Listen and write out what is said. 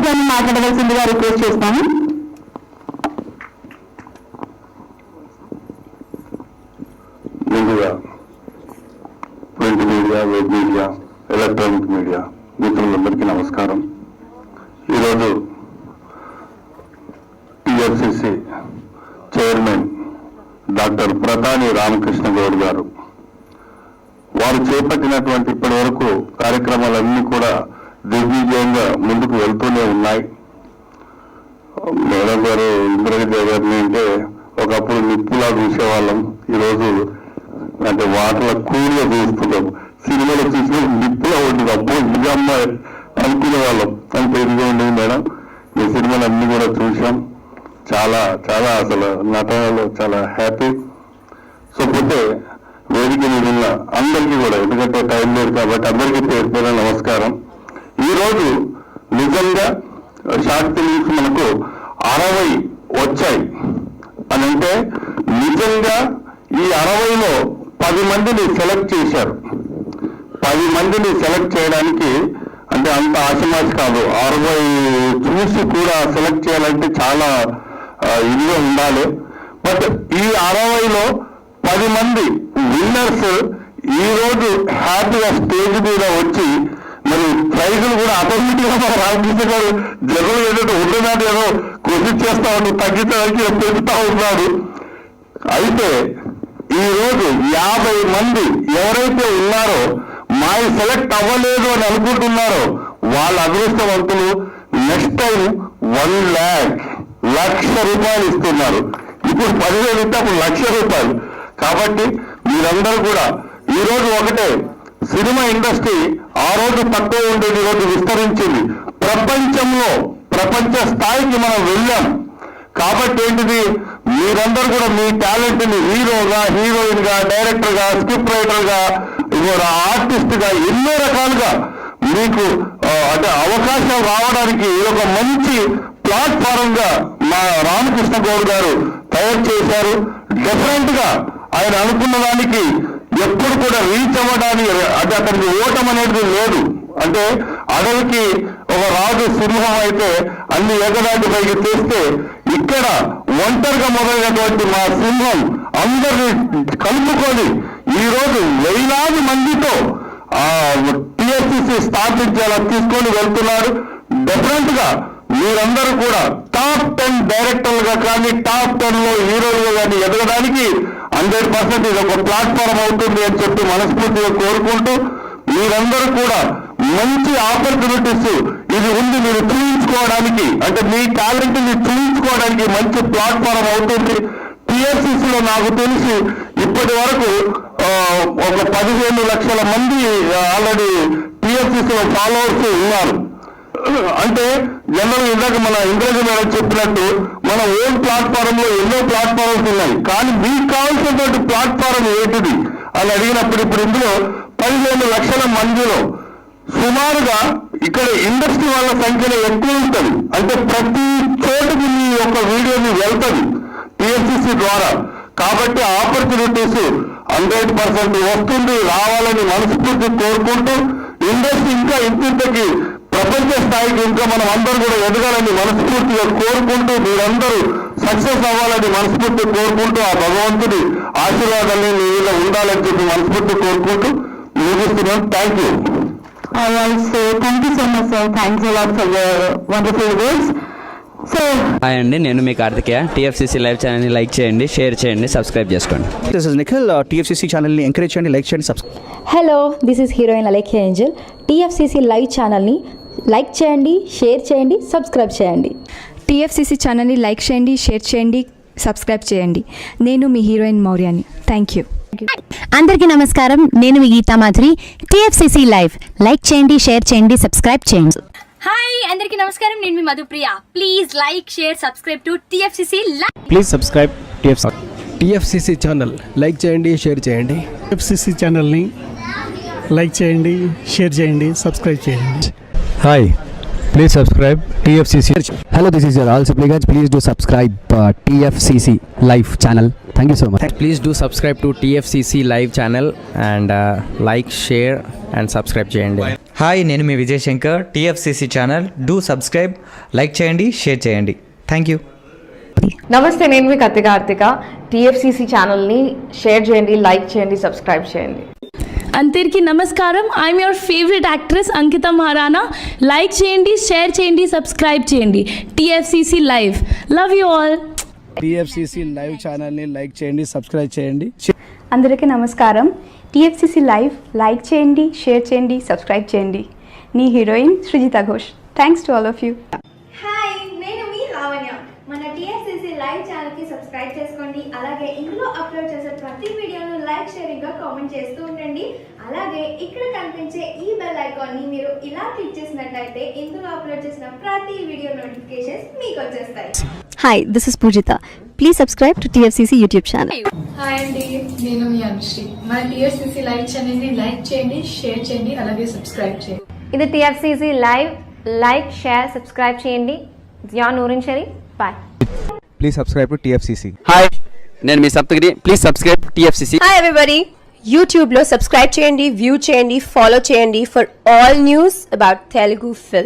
గారిని మాట్లాడవలసిందిగా రిక్వెస్ట్ చేస్తాను. ముందుగా print media, web media, electronic media మిత్రులందరికీ నమస్కారం. ఈరోజు TFCC chairman doctor Pratani Ramakrishna Goud గారు వారు చేపట్టినటువంటి ఇప్పటి వరకు కార్యక్రమాలన్నీ కూడా దిగ్విజయంగా ముందుకు వెళ్తూనే ఉన్నాయి. మేడం గారు ఇంద్రజిత్ గారిని అంటే ఒకప్పుడు నిప్పులా చూసేవాళ్ళం, ఈరోజు అంటే వాటల కూడిగా చూస్తున్నాం. సినిమాలో చూసిన నిప్పులా ఉంటుంది, అబ్బో ఇది అమ్మాయి అనుకునే వాళ్ళం. అంత ఇదిగా ఉండేది మేడం. మీ సినిమాలు అన్ని కూడా చూసాం. చాలా చాలా అసలు నటనలో చాలా హ్యాపీ. సో పోతే వేదిక మీద ఉన్న అందరికీ కూడా, ఎందుకంటే టైం లేదు కాబట్టి అందరికీ పేరు పేరు నమస్కారం. ఈరోజు నిజంగా షార్ట్ ఫిలిమ్స్ మనకు 60 వచ్చాయి అని అంటే నిజంగా ఈ 60లో 10 మందిని సెలెక్ట్ చేశారు. 10 మందిని సెలెక్ట్ చేయడానికి అంటే అంత ఆశమాసి కాదు. 60 చూసి కూడా సెలెక్ట్ చేయాలంటే చాలా ఇదిగా ఉండాలి. బట్ ఈ 60లో 10 మంది విన్నర్స్ ఈరోజు హ్యాపీగా స్టేజ్ మీద వచ్చి మరి ప్రైజులు కూడా ఆటోమేటిక్ గా మన రామకృష్ణ గారు జగన్ ఏదైతే ఉంటున్నాడు ఏదో క్వశ్చన్ చేస్తా ఉంటూ తగ్గించడానికి పెంచుతా ఉన్నాడు. అయితే ఈరోజు 50 మంది ఎవరైతే ఉన్నారో మాది సెలెక్ట్ అవ్వలేదు అని అనుకుంటున్నారో వాళ్ళ అదృష్టవంతులు నెక్స్ట్ టైం 1,00,000 రూపాయలు ఇస్తున్నారు. ఇప్పుడు 10,000 ఇస్తే అప్పుడు 1,00,000 రూపాయలు. కాబట్టి మీరందరూ కూడా ఈరోజు ఒకటే, సినిమా ఇండస్ట్రీ ఆ రోజు తక్కువ ఉండేది, ఈరోజు విస్తరించింది. ప్రపంచ స్థాయికి మనం వెళ్ళాం. కాబట్టి ఏంటిది, మీరందరూ కూడా మీ టాలెంట్ ని హీరోగా, హీరోయిన్ గా, డైరెక్టర్ గా, స్క్రిప్ట్ రైటర్ గా, ఆర్టిస్ట్ గా ఎన్నో రకాలుగా మీకు అంటే అవకాశం రావడానికి ఒక మంచి ప్లాట్ఫారం గా మా రామకృష్ణ గౌడ్ గారు తయారు చేశారు. డిఫరెంట్ గా ఆయన అనుకున్న దానికి ఎప్పుడు కూడా రీచ్ అవ్వడానికి అంటే అతనికి ఓటం అనేది లేదు. అంటే అడవికి ఒక రాజు సింహం అయితే అన్ని ఎగదాటి పైకి తీస్తే ఇక్కడ ఒంటరిగా మొదలైనటువంటి మా సింహం అందరినీ కలుపుకొని ఈరోజు వేలాది మందితో టిఎఫ్సిసి స్థాపించేలా తీసుకొని వెళ్తున్నారు. డెఫినెట్ గా మీరందరూ కూడా టాప్ 10 డైరెక్టర్లుగా కానీ టాప్ 10 లో హీరోలుగా కానీ ఎదగడానికి 100% ఇది ఒక ప్లాట్ఫారం అవుతుంది అని చెప్పి మనస్ఫూర్తిగా కోరుకుంటూ, మీరందరూ కూడా మంచి ఆపర్చునిటీస్ ఇది ఉంది మీరు చూపించుకోవడానికి, అంటే మీ టాలెంట్ ని చూపించుకోవడానికి మంచి ప్లాట్ఫారం అవుతుంది. టిఎఫ్సిసిలో నాకు తెలిసి ఇప్పటి వరకు ఒక 15 లక్షల మంది ఆల్రెడీ టిఎఫ్సిసిలో ఫాలోవర్స్ ఉన్నారు. అంటే జనరల్ ఇందాక మన ఇంద్రజిత్ గారు చెప్పినట్టు మన ఓన్ ప్లాట్ఫారం లో ఎన్నో ప్లాట్ఫామ్స్ ఉన్నాయి, కానీ మీకు కావాల్సినటువంటి ప్లాట్ఫారం ఏంటిది అని అడిగినప్పుడు ఇప్పుడు ఇందులో 15 లక్షల మందిలో సుమారుగా ఇక్కడ ఇండస్ట్రీ వాళ్ళ సంఖ్యలో ఎక్కువ ఉంటుంది. అంటే ప్రతి చోటుకి మీ యొక్క వీడియోని వెళ్తుంది టిఎఫ్సిసి ద్వారా. కాబట్టి ఆపర్చునిటీస్ 100% వస్తుంది, రావాలని మనస్ఫూర్తి కోరుకుంటూ, ఇండస్ట్రీ ఇంకా ఇంతకి ప్రపంచ స్థాయికి ఇంకా మనం అందరూ కూడా ఎదగాలని మనస్ఫూర్తిగా కోరుకుంటూ, మీరందరూ సక్సెస్ అవ్వాలని మనస్ఫూర్తి కోరుకుంటూ, ఆ భగవంతుడి ఆశీర్వాదాన్ని మీ మీద ఉండాలని చెప్పి మనస్ఫూర్తి కోరుకుంటూ ముగిస్తున్నాం. Thank you. So thank you so much, sir. Thanks a lot for your wonderful words. So hi అండి, నేను మీ కార్తికేయ. టిఎఫ్సిసి లైవ్ ఛానల్ని లైక్ చేయండి, షేర్ చేయండి, సబ్స్క్రైబ్ చేసుకోండి. This is Nikhil. టిఎఫ్సిసి ఛానల్ని ఎంకరేజ్ చేయండి, లైక్ చేయండి, subscribe. Hello, this is heroine Alekhya Angel. TFCC live ఛానల్ని లైక్ చేయండి, షేర్ చేయండి, సబ్స్క్రైబ్ చేయండి. టిఎఫ్సిసి ఛానల్ని లైక్ చేయండి, షేర్ చేయండి, సబ్స్క్రైబ్ చేయండి. నేను మీ హీరోయిన్ మౌర్యాని. Thank you. అందరికీ నమస్కారం, నేను మీ Geetha Madhuri. TFCC live like చేయండి, షేర్ చేయండి, సబ్స్క్రైబ్ చేయండి. హాయ్ అందరికీ నమస్కారం, నేను మీ Madhupriya. Please like, share, subscribe to TFCC live. Please subscribe TFCC channel. Like చేయండి, షేర్ చేయండి. టిఎఫ్సిసి ఛానల్ని లైక్ చేయండి, షేర్ చేయండి, సబ్స్క్రైబ్ చేయండి. Hi, please subscribe TFCC. Hello, this is your all supplicants. Please do subscribe TFCC live channel. Thank you so much. Please do subscribe to TFCC live channel and like, share and subscribe చేయండి. Hi, నేను మీ Vijay Shankar. TFCC channel do subscribe, like చేయండి, share చేయండి. Thank you. నమస్తే, నేను మీ Kathi Karthika. TFCC ఛానల్ని share చేయండి, లైక్ చేయండి, సబ్స్క్రైబ్ చేయండి. అందరికీ నమస్కారం. I'm your favourite actress Ankita Maharana. Like చేయండి, షేర్ చేయండి, సబ్స్క్రైబ్ చేయండి. TFCC live. Love you all. TFCC live ఛానల్ని లైక్ చేయండి, సబ్స్క్రైబ్ చేయండి. అందరికీ నమస్కారం. టీఎఫ్సిసి లైవ్ లైక్ చేయండి, షేర్ చేయండి, సబ్స్క్రైబ్ చేయండి. నీ heroine Srujitha Ghosh. Thanks to all of you. Hi, నేను మీ లావణ్య. మన టీఎఫ్సిసి లైవ్ ఛానల్కి సబ్స్క్రైబ్ చేసుకోండి. అలాగే ఇందులో అప్లోడ్ చేసే ప్రతి వీడియోను లైక్, షేరింగ్గా కామెంట్ చేస్తూ ఉండండి. అలాగే ఇక్కడ కనిపించే ఈ బెల్ ఐకాన్ని మీరు ఇలా క్లిక్ చేసినట్లయితే ఇందులో అప్లోడ్ చేసిన ప్రతి వీడియో నోటిఫికేషన్స్ మీకు వచ్చేస్తాయి. Hi, this is Pujitha. Please subscribe to TFCC YouTube channel. Hi అండి, నేను మీ అనుశ్రీ. మన టీఎఫ్సిసి లైవ్ ఛానల్ని లైక్ చేయండి, షేర్ చేయండి, అలాగే సబ్స్క్రైబ్ చేయండి. ఇది TFCC live. Like, share, subscribe చేయండి. Zia Noorin Sharif. Bye. Please subscribe to TFCC. Hi, నేను మీ Saptagiri. Please subscribe TFCC. Hi everybody, యూట్యూబ్లో సబ్స్క్రైబ్ చేయండి, వ్యూ చేయండి, ఫాలో చేయండి for all news about Telugu film.